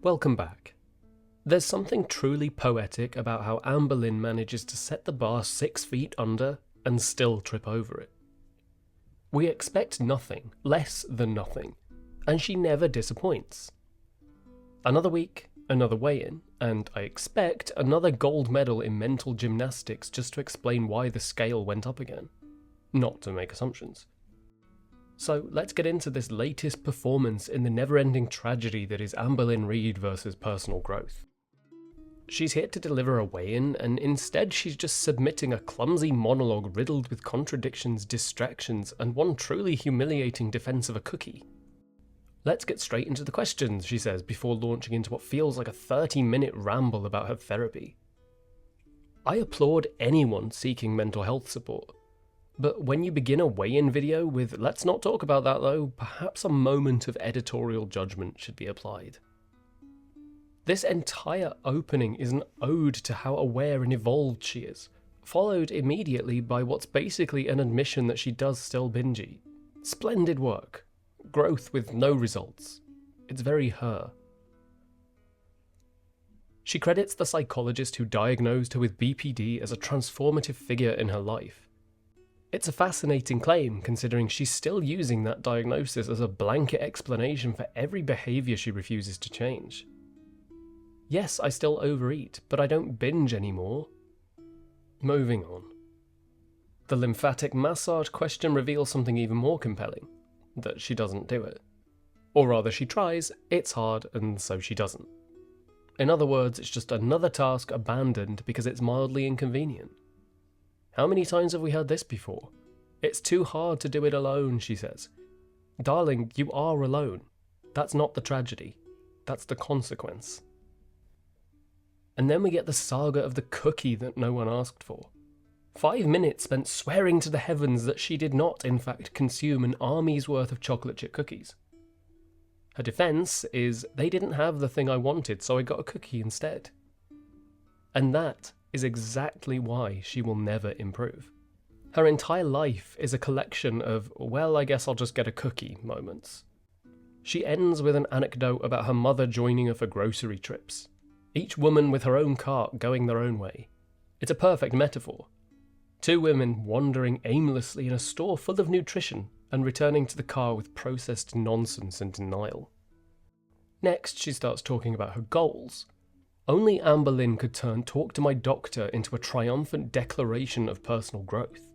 Welcome back. There's something truly poetic about how Amberlynn manages to set the bar 6 feet under and still trip over it. We expect nothing, less than nothing, and she never disappoints. Another week, another weigh-in, and I expect another gold medal in mental gymnastics just to explain why the scale went up again. Not to make assumptions. So let's get into this latest performance in the never-ending tragedy that is Amberlynn Reid versus personal growth. She's here to deliver a weigh-in, and instead she's just submitting a clumsy monologue riddled with contradictions, distractions, and one truly humiliating defense of a cookie. Let's get straight into the questions, she says, before launching into what feels like a 30-minute ramble about her therapy. I applaud anyone seeking mental health support. But when you begin a weigh-in video with "let's not talk about that though," perhaps a moment of editorial judgment should be applied. This entire opening is an ode to how aware and evolved she is, followed immediately by what's basically an admission that she does still binge eat. Splendid work. Growth with no results. It's very her. She credits the psychologist who diagnosed her with BPD as a transformative figure in her life. It's a fascinating claim, considering she's still using that diagnosis as a blanket explanation for every behaviour she refuses to change. Yes, I still overeat, but I don't binge anymore. Moving on. The lymphatic massage question reveals something even more compelling, that she doesn't do it. Or rather, she tries, it's hard, and so she doesn't. In other words, it's just another task abandoned because it's mildly inconvenient. How many times have we heard this before? It's too hard to do it alone, she says. Darling, you are alone. That's not the tragedy. That's the consequence. And then we get the saga of the cookie that no one asked for. 5 minutes spent swearing to the heavens that she did not, in fact, consume an army's worth of chocolate chip cookies. Her defense is, they didn't have the thing I wanted, so I got a cookie instead. And that is exactly why she will never improve. Her entire life is a collection of, well, I guess I'll just get a cookie moments. She ends with an anecdote about her mother joining her for grocery trips. Each woman with her own cart going their own way. It's a perfect metaphor. 2 women wandering aimlessly in a store full of nutrition and returning to the car with processed nonsense and denial. Next, she starts talking about her goals. Only Amberlynn could turn "talk to my doctor" into a triumphant declaration of personal growth.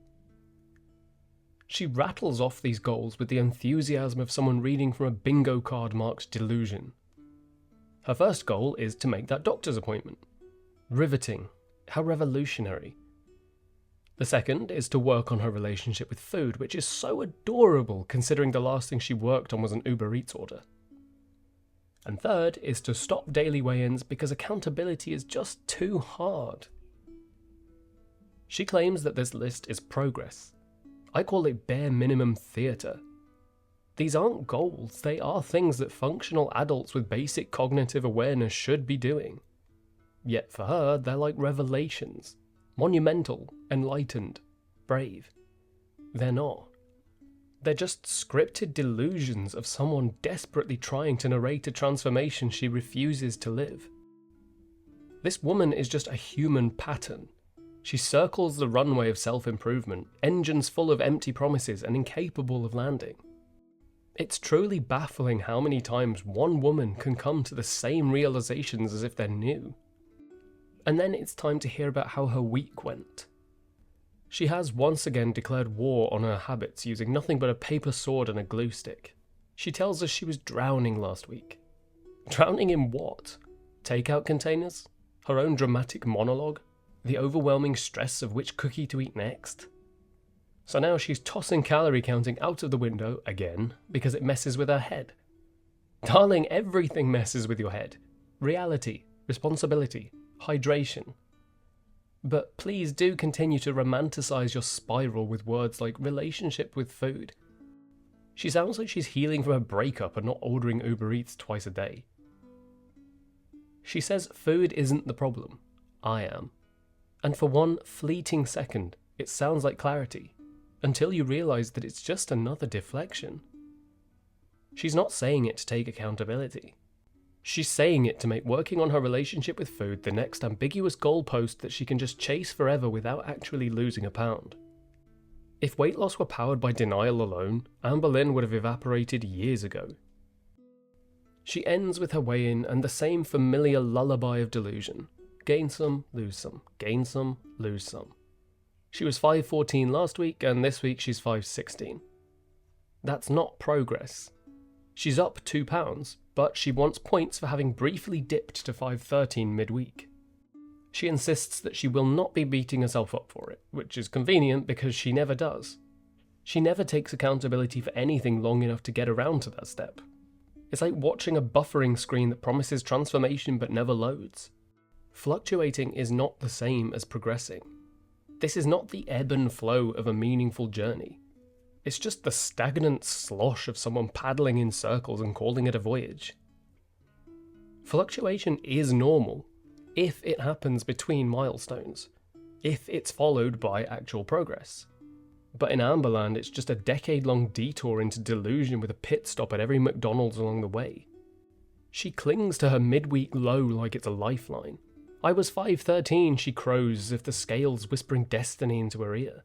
She rattles off these goals with the enthusiasm of someone reading from a bingo card marked delusion. Her first goal is to make that doctor's appointment. Riveting. How revolutionary. The second is to work on her relationship with food, which is so adorable considering the last thing she worked on was an Uber Eats order. And third is to stop daily weigh-ins because accountability is just too hard. She claims that this list is progress. I call it bare minimum theatre. These aren't goals, they are things that functional adults with basic cognitive awareness should be doing. Yet for her, they're like revelations. Monumental, enlightened, brave. They're not. They're just scripted delusions of someone desperately trying to narrate a transformation she refuses to live. This woman is just a human pattern. She circles the runway of self-improvement, engines full of empty promises and incapable of landing. It's truly baffling how many times one woman can come to the same realizations as if they're new. And then it's time to hear about how her week went. She has once again declared war on her habits using nothing but a paper sword and a glue stick. She tells us she was drowning last week. Drowning in what? Takeout containers? Her own dramatic monologue? The overwhelming stress of which cookie to eat next? So now she's tossing calorie counting out of the window again because it messes with her head. Darling, everything messes with your head. Reality, responsibility, hydration. But please do continue to romanticize your spiral with words like relationship with food. She sounds like she's healing from a breakup and not ordering Uber Eats twice a day. She says food isn't the problem. I am. And for one fleeting second, it sounds like clarity, until you realize that it's just another deflection. She's not saying it to take accountability. She's saying it to make working on her relationship with food the next ambiguous goalpost that she can just chase forever without actually losing a pound. If weight loss were powered by denial alone, Amberlynn would have evaporated years ago. She ends with her weigh-in and the same familiar lullaby of delusion. Gain some, lose some. Gain some, lose some. She was 5'14" last week, and this week she's 5'16". That's not progress. She's up 2 pounds, but she wants points for having briefly dipped to 5'13" midweek. She insists that she will not be beating herself up for it, which is convenient because she never does. She never takes accountability for anything long enough to get around to that step. It's like watching a buffering screen that promises transformation but never loads. Fluctuating is not the same as progressing. This is not the ebb and flow of a meaningful journey. It's just the stagnant slosh of someone paddling in circles and calling it a voyage. Fluctuation is normal, if it happens between milestones, if it's followed by actual progress. But in Amberland, it's just a decade-long detour into delusion with a pit stop at every McDonald's along the way. She clings to her midweek low like it's a lifeline. I was 5'13", she crows as if the scales whispering destiny into her ear.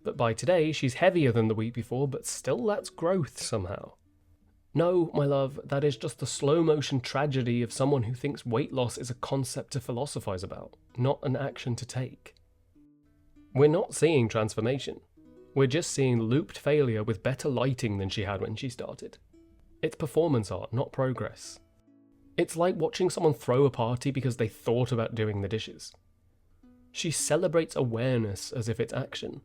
But by today, she's heavier than the week before, but still that's growth somehow. No, my love, that is just the slow-motion tragedy of someone who thinks weight loss is a concept to philosophize about, not an action to take. We're not seeing transformation. We're just seeing looped failure with better lighting than she had when she started. It's performance art, not progress. It's like watching someone throw a party because they thought about doing the dishes. She celebrates awareness as if it's action.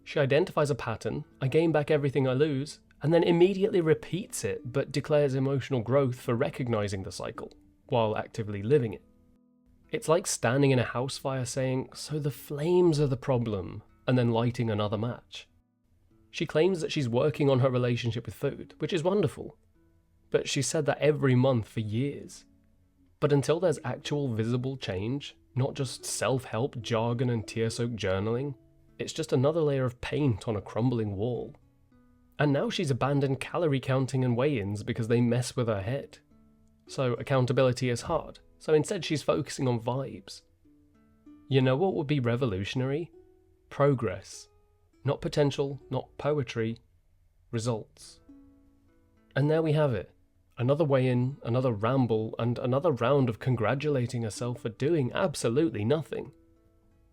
She identifies a pattern, I gain back everything I lose, and then immediately repeats it but declares emotional growth for recognizing the cycle, while actively living it. It's like standing in a house fire saying, "So the flames are the problem," and then lighting another match. She claims that she's working on her relationship with food, which is wonderful. But she's said that every month for years. But until there's actual visible change, not just self-help jargon and tear-soaked journaling, it's just another layer of paint on a crumbling wall. And now she's abandoned calorie counting and weigh-ins because they mess with her head. So accountability is hard, so instead she's focusing on vibes. You know what would be revolutionary? Progress. Not potential, not poetry, results. And there we have it. Another weigh-in, another ramble, and another round of congratulating herself for doing absolutely nothing.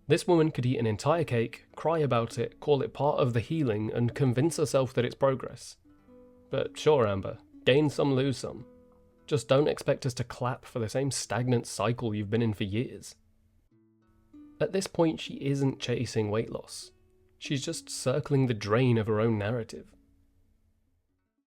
This woman could eat an entire cake, cry about it, call it part of the healing, and convince herself that it's progress. But sure, Amber, gain some, lose some. Just don't expect us to clap for the same stagnant cycle you've been in for years. At this point, she isn't chasing weight loss. She's just circling the drain of her own narrative.